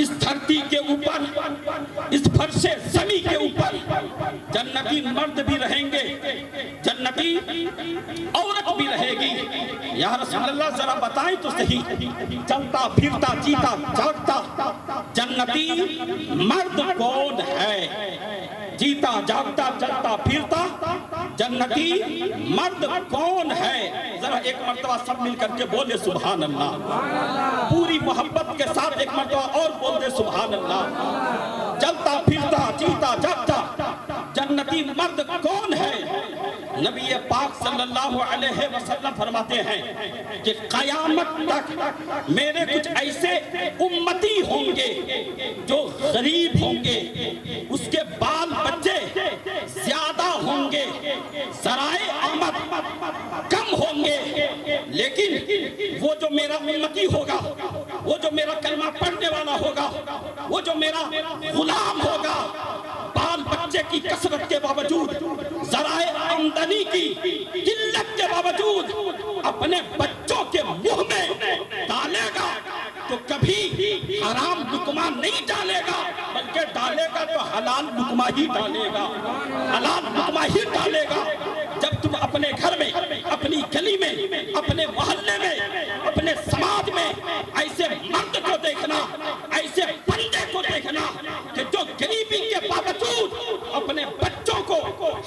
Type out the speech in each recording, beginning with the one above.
اس دھرتی کے اوپر، اس فرش زمین کے اوپر جنتی مرد بھی رہیں گے، جنتی عورت بھی رہے گی۔ یا رسول اللہ ذرا بتائیں تو صحیح، چلتا پھرتا جیتا جاگتا جنتی مرد کون ہے؟ جیتا جاگتا چلتا پھرتا جنتی مرد کون ہے؟ ذرا ایک مرتبہ سب مل کر کے بولے سبحان اللہ، پوری محبت کے ساتھ ایک مرتبہ اور بول دے سبحان اللہ۔ چلتا پھرتا جیتا جاگتا جنتی مرد کون ہے؟ نبی پاک صلی اللہ علیہ وسلم فرماتے ہیں کہ قیامت تک میرے کچھ ایسے امتی ہوں گے جو غریب ہوں گے، اس کے بال بچے زیادہ ہوں گے، ذرائع آمد کم ہوں گے، لیکن وہ جو میرا امتی ہوگا، وہ جو میرا کلمہ پڑھنے والا ہوگا، وہ جو میرا غلام ہوگا، بال بچے کی کثرت کے باوجود، ذرائع آمدنی کی قلت کے باوجود اپنے بچوں کے منہ میں ڈالے گا تو کبھی حرام لقمہ نہیں ڈالے گا، بلکہ ڈالے گا تو حلال لقمہ ہی ڈالے گا، حلال لقمہ ہی ڈالے گا۔ جب تم اپنے گھر میں، اپنی گلی میں، اپنے محلے میں، اپنے سماج میں ایسے مرد کو دیکھنا، ایسے بندے کو دیکھنا کہ جو غریبی کے باوجود اپنے بچوں کو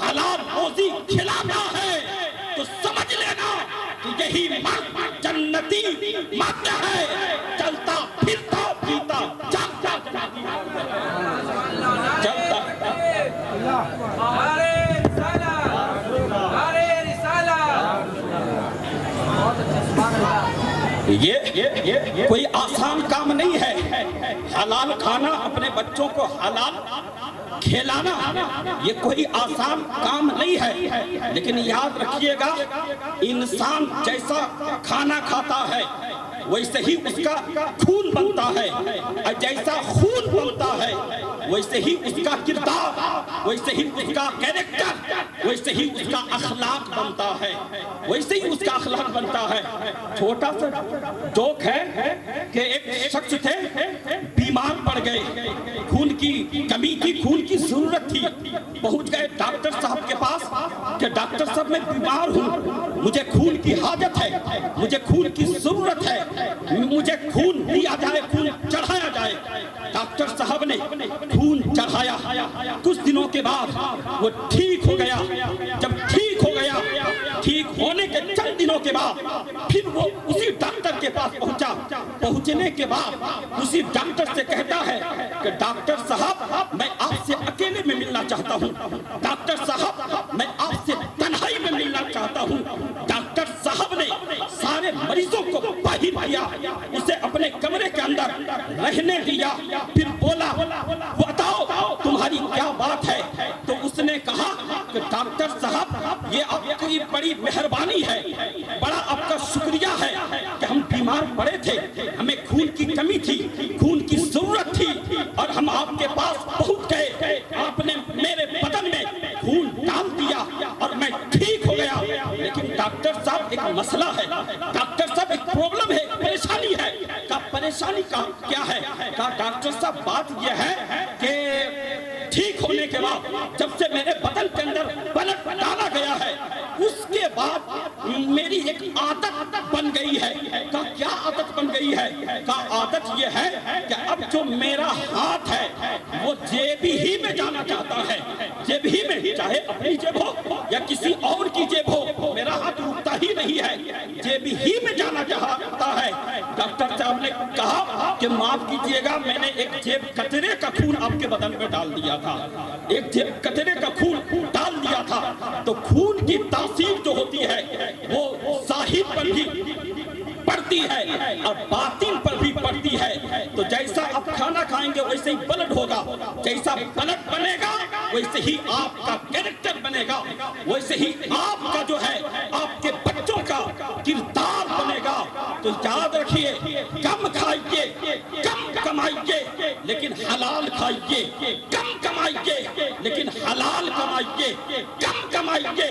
حلال روزی کھلاتا ہے، تو سمجھ لینا کہ یہی مرد جنتی مرد ہے، چلتا پھرتا پیتا جاگتا چلتا۔ یہ کوئی آسان کام نہیں ہے، حلال کھانا، اپنے بچوں کو حلال کھلانا، یہ کوئی آسان کام نہیں ہے۔ لیکن یاد رکھیے گا، انسان جیسا کھانا کھاتا ہے ویسے ہی اس کا خون بنتا ہے، اور جیسا خون بنتا ہے ویسے ہی اس کا کردار، ویسے ہی اس کا کیریکٹر، ویسے ہی اس کا اخلاق بنتا ہے، ویسے ہی اس کا اخلاق بنتا ہے۔ چھوٹا سا جوک ہے کہ ایک شخص تھے، بیمار پڑ گئے، خون کی کمی تھی، خون کی ضرورت تھی، پہنچ گئے ڈاکٹر صاحب کے پاس کہ ڈاکٹر صاحب میں بیمار ہوں، مجھے خون کی حاجت ہے، مجھے خون کی ضرورت ہے، مجھے خون دیا جائے، خون چڑھایا جائے۔ ڈاکٹر صاحب نے خون چڑھایا، کچھ دنوں کے بعد وہ ٹھیک ہو گیا۔ جب ٹھیک ہو گیا، ٹھیک ہونے کے چند دنوں کے بعد پھر وہ اسی ڈاکٹر کے پاس پہنچا۔ پہنچنے کے بعد اسی ڈاکٹر سے کہتا ہے کہ ڈاکٹر صاحب میں آپ سے اکیلے میں ملنا چاہتا ہوں، ڈاکٹر صاحب میں آپ سے تنہائی میں ملنا چاہتا ہوں۔ ڈاکٹر صاحب نے سارے مریضوں کو باہر کیا، اسے اپنے کمرے کے اندر رہنے دیا، پھر بولا بتاؤ تمہاری کیا بات ہے؟ تو اس نے کہا کہ ڈاکٹر صاحب یہ آپ کی بڑی مہربانی ہے، بڑا آپ کا شکریہ ہے کہ ہم بیمار پڑے تھے، ہمیں خون کی کمی تھی، خون کی ضرورت تھی، اور ہم آپ کے پاس پہنچ گئے، آپ نے میرے بدن میں خون ڈال دیا اور میں ٹھیک ہو گیا۔ لیکن ڈاکٹر صاحب ایک مسئلہ ہے، ڈاکٹر صاحب ایک پرابلم ہے، پریشانی ہے۔ کہا پریشانی کا کیا ہے؟ کہا ڈاکٹر صاحب بات یہ ہے کہ ٹھیک ہونے کے بعد جب سے میرے بدن کے اندر بلڈ ڈالا گیا ہے، اس کے بعد میری ایک عادت بن گئی ہے۔ کہا کیا عادت بن گئی ہے؟ کہا عادت یہ ہے کہ اب جو میرا ہاتھ ہے وہ جیب ہی میں جانا چاہتا ہے، جیب ہی میں، چاہے اپنی جیب ہو یا کسی اور کی جیب ہو، میرا ہاتھ رکتا ہی نہیں ہے، جیب ہی میں جانا چاہتا ہے۔ ڈاکٹر صاحب نے کہا کہ معاف کیجئے گا، میں نے ایک جیب قطرے کا خون آپ کے بدن میں ڈال دیا تھا، ایک جیب قطرے کا خون ڈال دیا تھا۔ تو خون کی تاثیر جو ہوتی ہے وہ ظاہر پر بھی پڑتی ہے اور باطن پر بھی پڑتی ہے۔ تو جیسا آپ کھانا کھائیں گے ویسے ہی بلڈ ہوگا، جیسا بلڈ بنے گا ویسے ہی آپ کا کیریکٹر بنے گا، ویسے ہی آپ کا جو ہے آپ کے بچوں کا کردار بنے گا۔ تو یاد رکھیے، کم کھائیے، کم کمائیے لیکن حلال کھائیے، کم کمائیے لیکن حلال کمائیے، کم کمائیے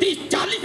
30-40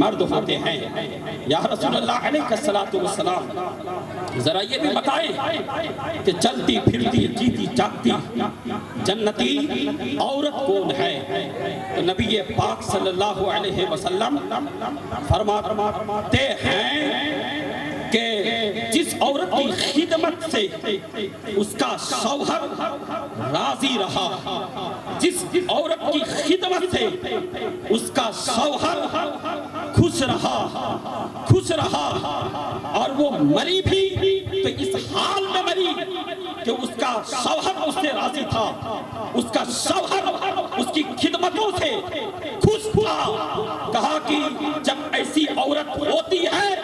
مرد ہوتے ہیں۔ یا رسول اللہ علیہ السلام ذرا یہ بھی بتائیں کہ چلتی پھرتی جیتی جاگتی جنتی عورت کون ہے؟ تو نبی پاک صلی اللہ علیہ وسلم فرماتے ہیں کہ جس عورت کی خدمت سے اس کا شوہر راضی رہا، جس عورت کی خدمت سے اس کا شوہر خوش رہا اور وہ مری بھی تو اس حال میں مری کہ اس کا شوہر اس سے راضی تھا، اس کا شوہر اس کی خدمتوں سے خوش تھا۔ کہا کہ جب ایسی عورت ہوتی ہے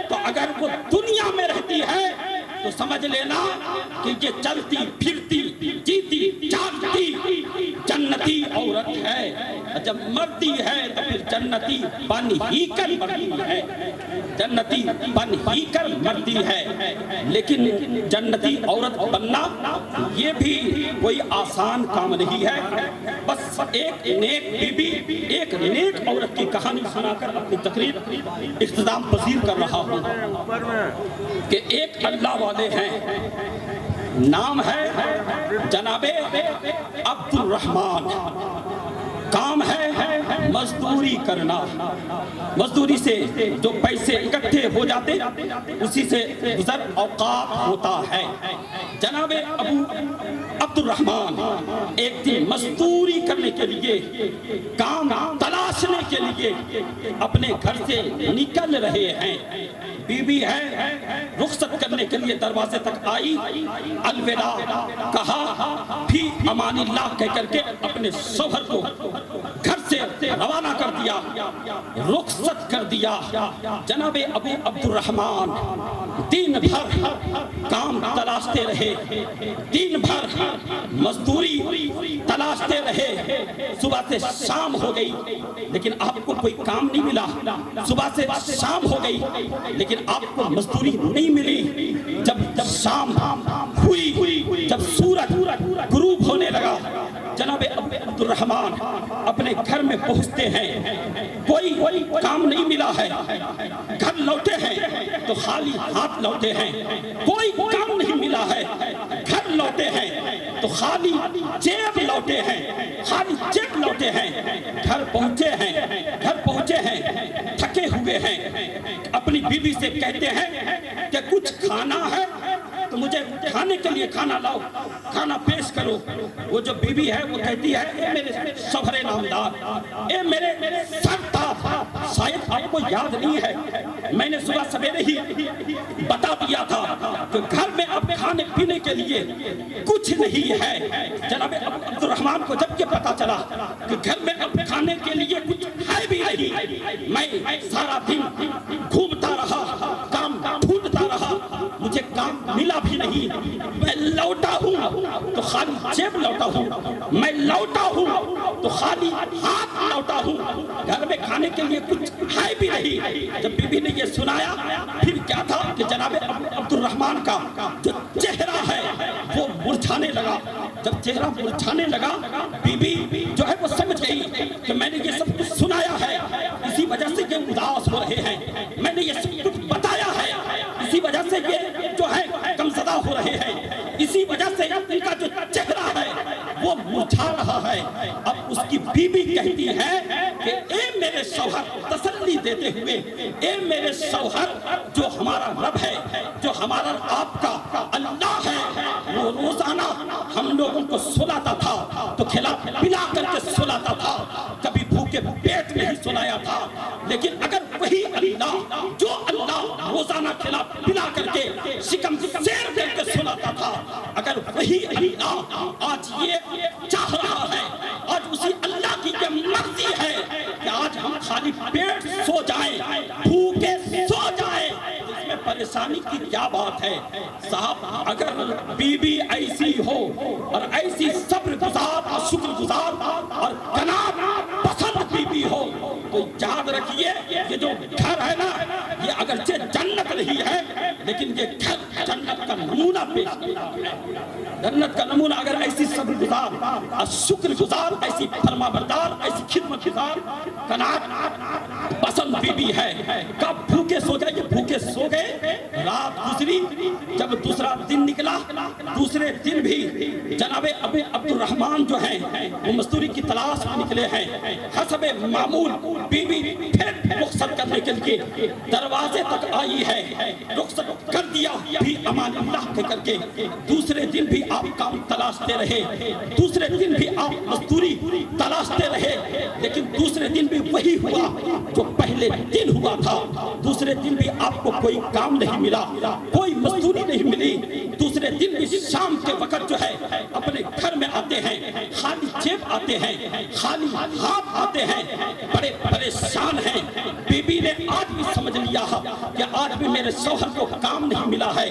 تو اگر وہ دنیا میں رہتی ہے تو سمجھ لینا کہ یہ چلتی پھرتی جیتی جاگتی جنتی عورت ہے۔ جب مرتی ہے تو پھر جنتی بن ہی کر مرتی ہے، جنتی بن ہی کر مرتی ہے۔ لیکن جنتی عورت بننا یہ بھی کوئی آسان کام نہیں ہے۔ بس ایک نیک بی بی، ایک نیک عورت کی کہانی سنا کر اپنی تقریر اختتام پذیر کر رہا ہوں کہ ایک اللہ والے ہیں، نام ہے جناب عبد الرحمن، کام ہے مزدوری کرنا، مزدوری سے جو پیسے اکٹھے ہو جاتے اسی سے گزر اوقات ہوتا ہے۔ جناب ابو عبد الرحمن ایک دن مزدوری کرنے کے لیے، کام تلاشنے کے لیے اپنے گھر سے نکل رہے ہیں۔ بی بی ہے، رخصت کرنے کے لیے دروازے تک آئی، الوداع کہا، پھر امان اللہ کہہ کر کے اپنے شوہر کو گھر سے روانہ کر دیا، رخصت کر دیا۔ جناب ابو عبد الرحمن دن بھر کام تلاشتے رہے، دن بھر مزدوری تلاشتے رہے، صبح سے شام ہو گئی لیکن آپ کو کوئی کام نہیں ملا، صبح سے شام ہو گئی لیکن آپ کو مزدوری نہیں ملی۔ جب شام ہوئی، جب سورج غروب ہونے لگا، جناب عبد الرحمن اپنے گھر میں پہنچتے ہیں، کوئی کام نہیں ملا ہے، گھر لوٹے ہیں تو خالی ہاتھ لوٹے ہیں، کوئی کام نہیں ملا ہے، گھر لوٹے ہیں تو خالی جیب لوٹے ہیں، خالی جیب لوٹے ہیں۔ گھر پہنچے ہیں تھکے ہوئے ہیں، اپنی بیوی سے کہتے ہیں کہ کچھ کھانا ہے تو مجھے کھانے کے لیے کھانا لاؤ، کھانا پیش کرو۔ وہ جو بیوی ہے وہ کہتی ہے، اے میرے شوہر نامدار، اے میرے سردار، شاید آپ کو یاد نہیں ہے، میں نے صبح سویرے ہی بتا دیا تھا کہ گھر میں اب کھانے پینے کے لیے کچھ نہیں ہے۔ جناب عبد الرحمن کو جب یہ پتا چلا کہ گھر میں اب کھانے کے لیے کچھ ہے بھی نہیں، میں سارا دن گھومتا رہا، کام ڈھونڈتا رہا، مجھے کام ملا بھی نہیں، میں لوٹا ہوں تو خالی جیب لوٹا ہوں، میں لوٹا ہوں تو خالی ہاتھ لوٹا ہوں، گھر میں کھانے کے لیے کچھ ہے بھی نہیں۔ جب بی بی نے یہ سنایا پھر کیا تھا کہ جناب عبد الرحمن کا جو چہرہ ہے وہ مرجھانے لگا۔ جب چہرہ مرجھانے لگا، بی بی جو ہے وہ سمجھ گئی کہ میں نے یہ سب کچھ سنایا ہے، اسی وجہ سے یہ اداس ہو رہے ہیں، میں نے یہ سب کچھ بتایا ہے، اسی وجہ سے یہ جو ہے غمزدہ ہو رہے ہیں، اسی وجہ سے ان کا جو چہرہ ہے وہ مرجھا رہا ہے۔ اب اس کی بیوی کہتی ہے کہ اے میرے شوہر، تسلی دیتے ہوئے، اے میرے شوہر، جو ہمارا رب ہے، جو ہمارا آپ کا اللہ ہے، وہ روزانہ ہم لوگوں کو سلاتا تھا تو کھلا پلا کر کے سلاتا تھا، کبھی بھوکے پیٹ میں ہی سلایا تھا، لیکن اگر وہی اللہ، جو اللہ روزانہ کھلا پلا کر کے شکم سیر کر کے سلاتا تھا، اگر وہی اللہ آج یہ چاہ رہا ہے، آج اسی اللہ کی یہ مرضی ہے کہ آج ہم خالی پیٹ سو جائیں، بھوکے سو جائیں، اس میں پریشانی کی کیا بات ہے؟ صاحب اگر بی بی ایسی ہو اور ایسی صبر گزار اور شکر گزار اور قناعت پسند بی بی ہو تو یاد رکھیے یہ جو گھر ہے نا، یہ اگرچہ جنت نہیں ہے لیکن یہ گھر جنت کا نمونہ پیش کرتا ہے۔ جنت کا نمونہ اگر ایسی صبر گزار گزار، شکر گزار، ایسی فرما بردار، ایسی خدمت گزار قناعت پسند بیوی ہے۔ کب بھوکے سو گئے؟ یہ بھوکے سو گئے، رات گزری، جب دوسرا دن نکلا، دوسرے دن بھی جناب ابو عبد الرحمن جو ہیں وہ مزدوری کی تلاش میں نکلے ہیں۔ حسب معمول بیوی پھر رخصت کرنے کے لیے دروازے تک آئی ہے، رخصت کر دیا بھی امان اللہ کے کر کے۔ دوسرے دن بھی آپ کام تلاشتے رہے، دوسرے دن بھی آپ مزدوری تلاشتے رہے، لیکن دوسرے دن بھی وہی ہوا جو پہلے دن ہوا تھا۔ دوسرے دن بھی آپ کو کوئی کام نہیں ملا، کوئی مزدوری نہیں ملی۔ دوسرے دن بھی شام کے وقت جو ہے اپنے گھر میں آتے ہیں، خالی جیب آتے ہیں، خالی ہاتھ آتے ہیں، بڑے پریشان ہیں۔ بی بی نے آج بھی سمجھ لیا کہ آج بھی میرے شوہر کو کام نہیں ملا ہے،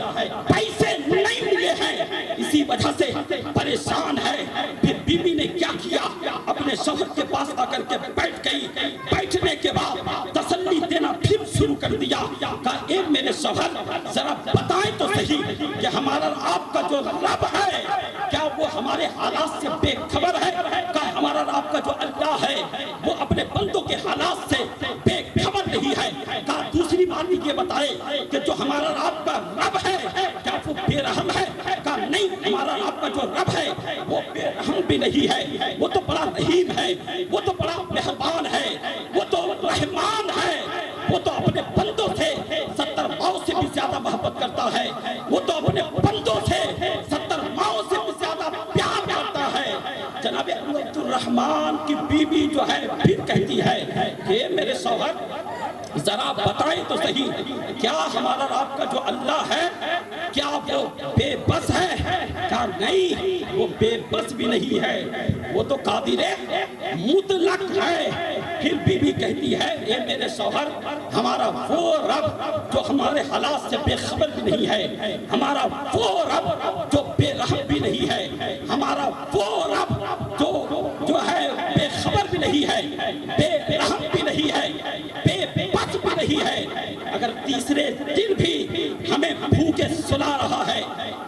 پیسے نہیں ملے ہیں، اسی وجہ سے پریشان ہے۔ پھر بی بی نے کیا کیا؟ اپنے شوہر کے پاس آ کر کے بیٹھ گئی۔ بیٹھنے کے بعد تسلی دینا پھر شروع کر دیا، کہا اے میرے شوہر ذرا بتائیں تو صحیح کہ ہمارا آپ کا جو رب ہے کیا وہ ہمارے حالات سے بے خبر ہے؟ کہا ہمارا آپ کا جو اللہ ہے وہ اپنے بندوں کے حالات سے بے خبر نہیں ہے۔ کہا دوسری بات یہ بتائے کہ جو ہمارا آپ کا رب ہے کیا وہ بے رحم ہے؟ کہا نہیں، ہمارا آپ کا جو رب ہے وہ بے رحم بھی نہیں ہے، وہ تو بڑا رحیم ہے، وہ تو بڑا مہربان ہے، وہ تو رحمان ہے، وہ تو اپنے بندوں سے 70 ماؤں سے بھی زیادہ محبت کرتا ہے، وہ تو اپنے بندوں سے 70 ماؤں سے بھی زیادہ پیار کرتا ہے۔ جناب ابو عبد الرحمن کی بیوی جو ہے پھر کہتی ہے کہ میرے شوہر ذرا بتائیں تو صحیح کیا ہمارا آپ کا جو اللہ ہے کیا وہ بے بس ہے؟ کہا نہیں، وہ بے بس بھی نہیں ہے، وہ تو قادر مطلق ہے۔ پھر بی بی کہتی ہے اے میرے شوہر ہمارا وہ رب جو ہمارے حالات سے بے خبر بھی نہیں ہے، ہمارا وہ رب جو بے رحم بھی نہیں ہے، ہمارا وہ رب جو ہے بے خبر بھی نہیں ہے، بے رحم بھی نہیں ہے، بے بس بھی نہیں ہے۔ اگر تیسرے دن بھی ہمیں بھوکے سلا رہا ہے،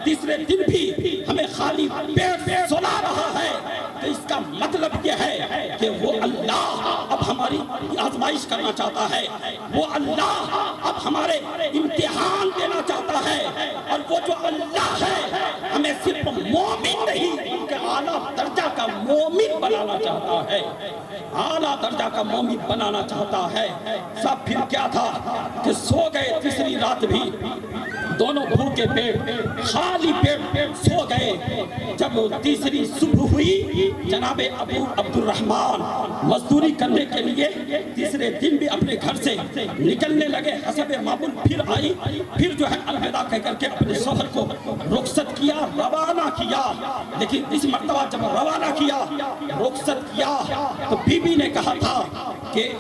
تیسرے دن بھی ہمیں خالی پیٹ سلا رہا ہے، تو اس کا مطلب یہ ہے کہ وہ اللہ اب ہماری آزمائش کرنا چاہتا ہے، وہ اللہ اب ہمارے امتحان دینا چاہتا ہے، اور وہ جو اللہ ہے ہمیں صرف مومن نہیں بلکہ اعلیٰ درجہ کا مومن بنانا چاہتا ہے، اعلیٰ درجہ کا مومن بنانا چاہتا ہے۔ سب پھر کیا تھا کہ سو گئے تیسری رات بھی، دونوں بھوکے پیٹ خالی پیٹ سو گئے۔ جب تیسری صبح ہوئی جناب ابو عبد الرحمن مزدوری کرنے کے لیے تیسرے دن بھی اپنے گھر سے نکلنے لگے۔ حسب معمول پھر آئی، پھر جو ہے الوداع کہہ کر کے اپنے شوہر کو رخصت کیا، روانہ کیا۔ لیکن اس مرتبہ جب روانہ کیا، رخصت کیا، تو بی بی نے کہا تھا کہ